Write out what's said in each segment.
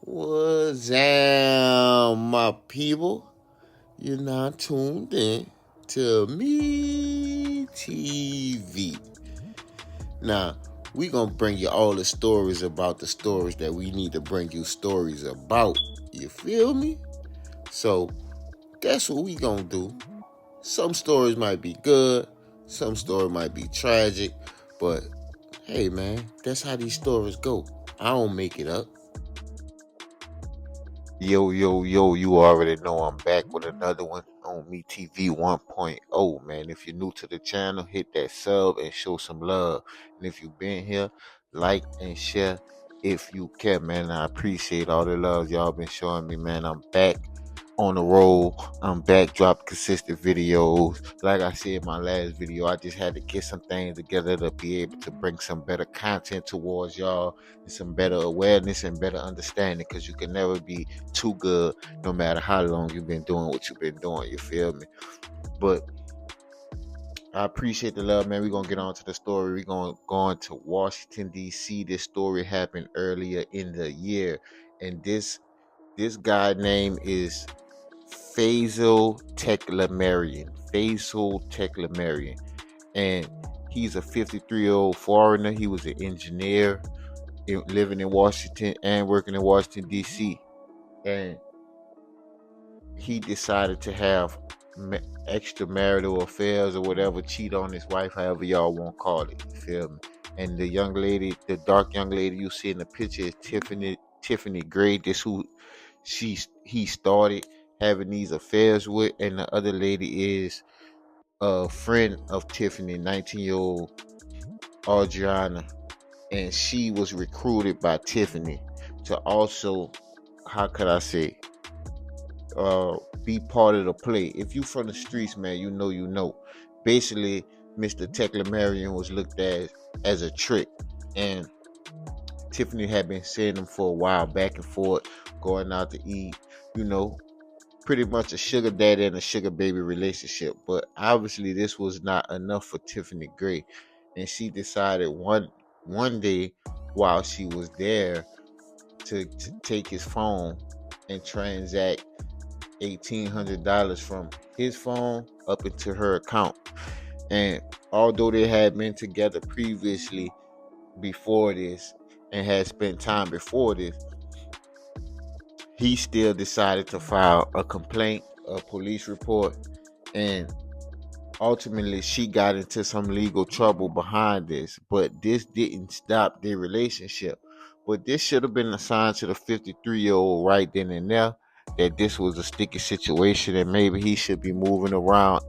What's up, my people? You're not tuned in to me TV. Now, we gonna bring you all the stories about the stories that we need to bring you stories about. You feel me? So that's what we gonna do. Some stories might be good, some stories might be tragic, but hey man, that's how these stories go. I don't make it up. Yo, you already know I'm back with another one on Me TV 1.0, man. If you're new to the channel, hit that sub and show some love. And if you've been here, like and share if you care, man. I appreciate all the love y'all been showing me, man. I'm back on the roll. I'm back dropping consistent videos. Like I said in my last video, I just had to get some things together to be able to bring some better content towards y'all and some better awareness and better understanding, because you can never be too good no matter how long you've been doing what you've been doing. You feel me? But I appreciate the love, man. We're gonna get on to the story. We're gonna go on to Washington, DC. This story happened earlier in the year. And this guy name is Faisal Teklemarian. Faisal Teklemarian. And he's a 53-year-old foreigner. He was an engineer living in Washington and working in Washington, D.C. And he decided to have extramarital affairs or whatever, cheat on his wife, however y'all want to call it. You feel me? And the young lady, the dark young lady you see in the picture is Tiffany Gray. This who he started having these affairs with, and the other lady is a friend of Tiffany, 19-year-old Adriana, and she was recruited by Tiffany to also, how could I say, be part of the play. If you from the streets, man, you know. Basically, Mr. Teklemarian was looked at as a trick, and Tiffany had been seeing him for a while, back and forth, going out to eat, you know, pretty much a sugar daddy and a sugar baby relationship. But obviously, this was not enough for Tiffany Gray, and she decided one day while she was there to take his phone and transact $1,800 from his phone up into her account. And although they had been together previously before this and had spent time before this, he still decided to file a complaint, a police report, and ultimately she got into some legal trouble behind this. But this didn't stop their relationship. But this should have been a sign to the 53-year-old right then and there that this was a sticky situation and maybe he should be moving around.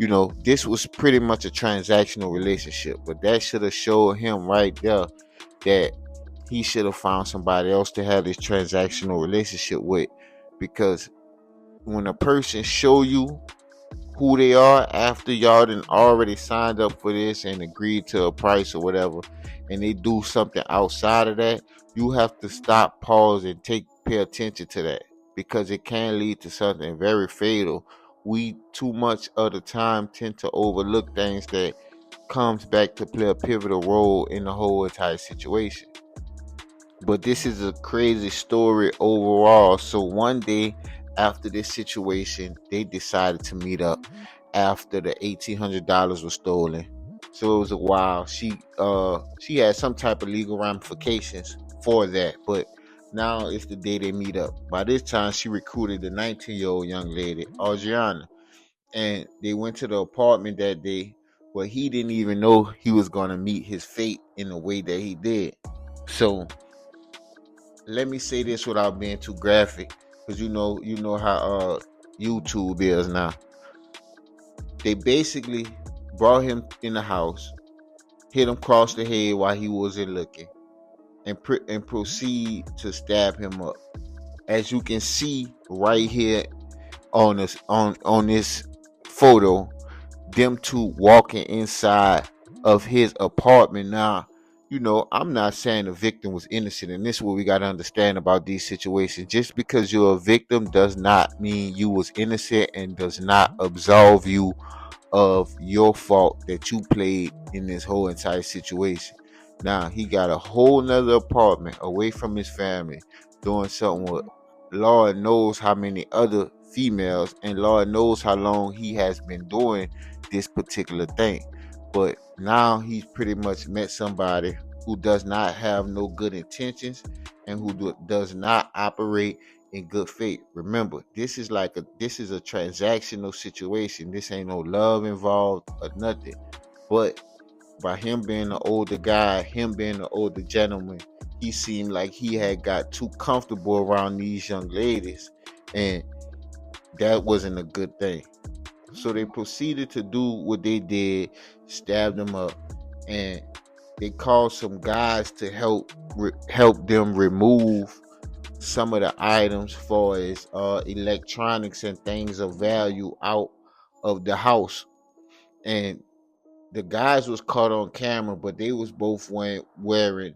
You know, this was pretty much a transactional relationship, but that should have showed him right there that he should have found somebody else to have this transactional relationship with. Because when a person show you who they are after y'all done already signed up for this and agreed to a price or whatever, and they do something outside of that, you have to stop, pause, and pay attention to that, because it can lead to something very fatal. We too much of the time tend to overlook things that comes back to play a pivotal role in the whole entire situation. But this is a crazy story overall. So one day after this situation, they decided to meet up after the $1,800 was stolen. So it was a while. She had some type of legal ramifications for that, but now it's the day they meet up. By this time, she recruited the 19-year-old young lady, Adriana, and they went to the apartment that day where he didn't even know he was going to meet his fate in the way that he did. So let me say this without being too graphic, because you know how YouTube is now. They basically brought him in the house, hit him across the head while he wasn't looking, and proceed to stab him up. As you can see right here on this photo, them two walking inside of his apartment. Now, I'm not saying the victim was innocent, and this is what we got to understand about these situations. Just because you're a victim does not mean you was innocent, and does not absolve you of your fault that you played in this whole entire situation. Now, he got a whole nother apartment away from his family, doing something with Lord knows how many other females, and Lord knows how long he has been doing this particular thing. But now he's pretty much met somebody who does not have no good intentions and who does not operate in good faith. Remember, this is a transactional situation. This ain't no love involved or nothing. But by him being an older guy, him being an older gentleman, he seemed like he had got too comfortable around these young ladies, and that wasn't a good thing. So they proceeded to do what they did, stab them up, and they called some guys to help them remove some of the items for as electronics and things of value out of the house. And the guys was caught on camera, but they was both wearing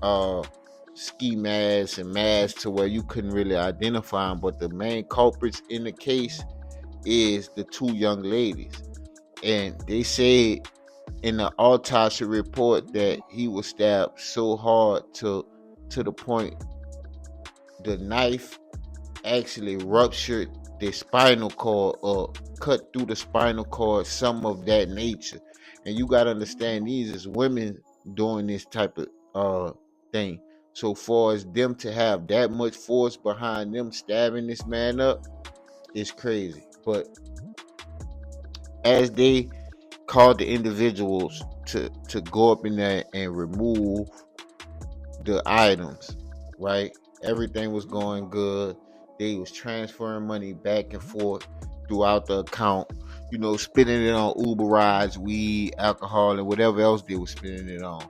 uh ski masks and masks to where you couldn't really identify them. But the main culprits in the case is the two young ladies, and they said in the autopsy report that he was stabbed so hard to the point the knife actually ruptured the spinal cord or cut through the spinal cord, some of that nature. And you gotta understand, these is women doing this type of thing. So far as them to have that much force behind them stabbing this man up is crazy. But as they called the individuals to go up in there and remove the items, right? Everything was going good. They was transferring money back and forth throughout the account, spending it on Uber rides, weed, alcohol, and whatever else they were spending it on.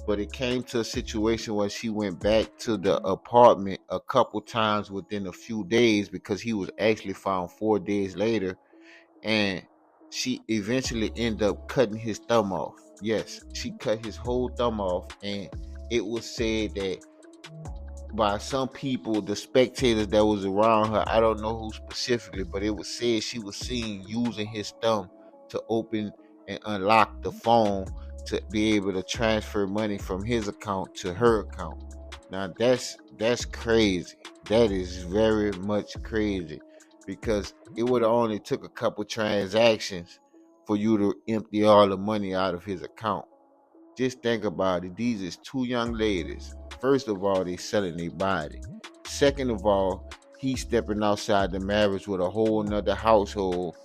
But it came to a situation where she went back to the apartment a couple times within a few days, because he was actually found 4 days later, and she eventually ended up cutting his thumb off. Yes, she cut his whole thumb off, and it was said that by some people, the spectators that was around her, I don't know who specifically, but it was said she was seen using his thumb to open and unlock the phone to be able to transfer money from his account to her account. Now that's crazy. That is very much crazy, because it would have only took a couple transactions for you to empty all the money out of his account. Just think about it. These is two young ladies. First of all, they selling their body. Second of all, he's stepping outside the marriage with a whole nother household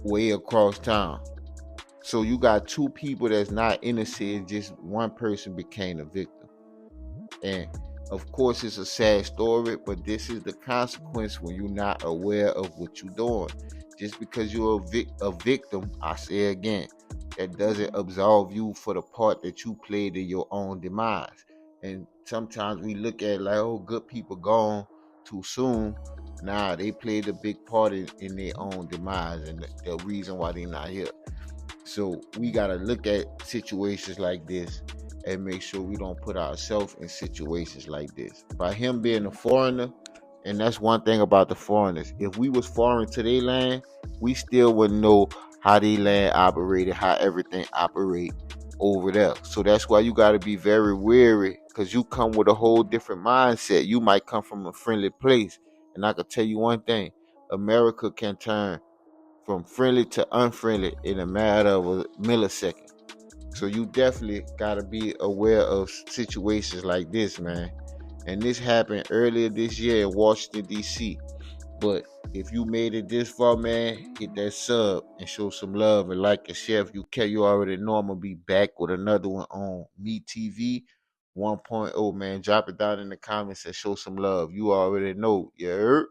way across town. So you got two people that's not innocent, just one person became a victim. And of course, it's a sad story, but this is the consequence when you're not aware of what you're doing. Just because you're a victim, I say again, that doesn't absolve you for the part that you played in your own demise. And sometimes we look at it like, oh, good people gone too soon. Nah, they played a big part in their own demise and the reason why they're not here. So we gotta look at situations like this and make sure we don't put ourselves in situations like this. By him being a foreigner, and that's one thing about the foreigners. If we was foreign to their land, we still wouldn't know how their land operated, how everything operate over there. So that's why you gotta be very wary, because you come with a whole different mindset. You might come from a friendly place. And I can tell you one thing, America can turn from friendly to unfriendly in a matter of a millisecond. So you definitely gotta be aware of situations like this, man. And this happened earlier this year in Washington, D.C. But if you made it this far, man, hit that sub and show some love and like and share. If you care, you already know I'm gonna be back with another one on Me TV 1.0, man. Drop it down in the comments and show some love. You already know, yeah.